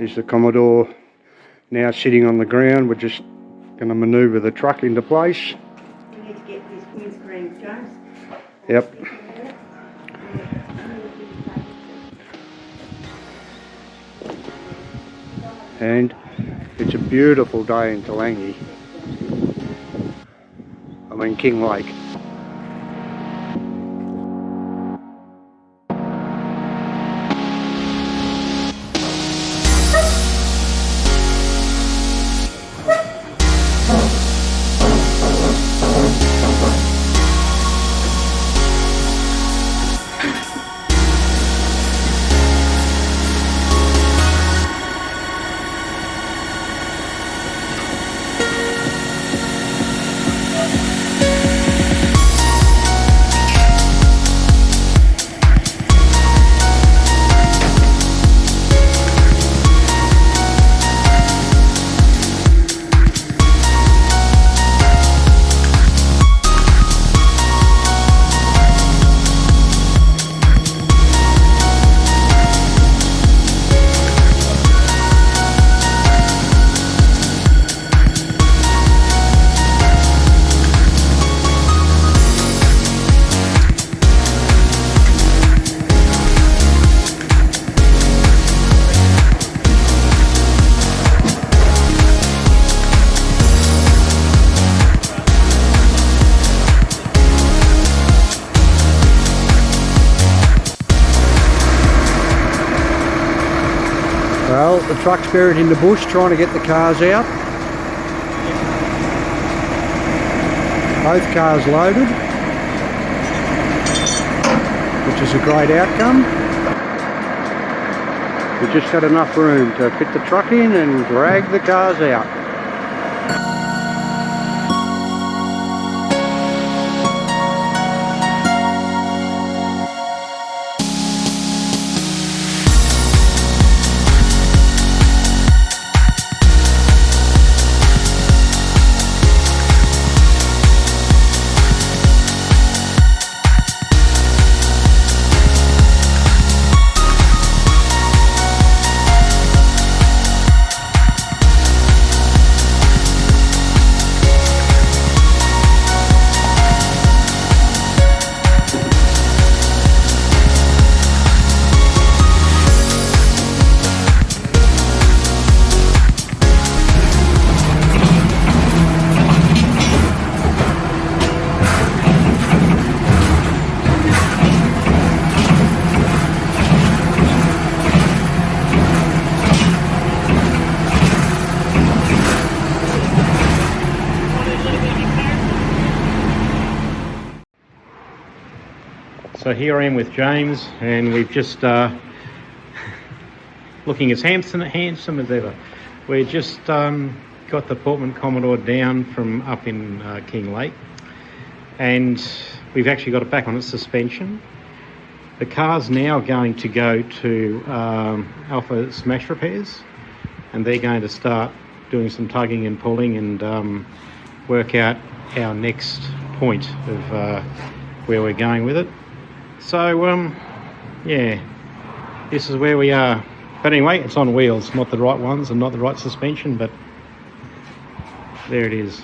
Is the Commodore now sitting on the ground. We're just going to manoeuvre the truck into place. We need to get this windscreen, James. Yep. And it's a beautiful day in Kinglake. I mean Kinglake. Well, the truck's buried in the bush trying to get the cars out. Both cars loaded, which is a great outcome. We just had enough room to fit the truck in and drag the cars out. So here I am with James, and we've just looking as handsome as ever. We've just got the Portman Commodore down from up in Kinglake, and we've actually got it back on its suspension. The car's now going to go to Alpha Smash Repairs, and they're going to start doing some tugging and pulling and work out our next point of where we're going with it. So yeah, this is where we are. But anyway, it's on wheels, not the right ones and not the right suspension, but there it is.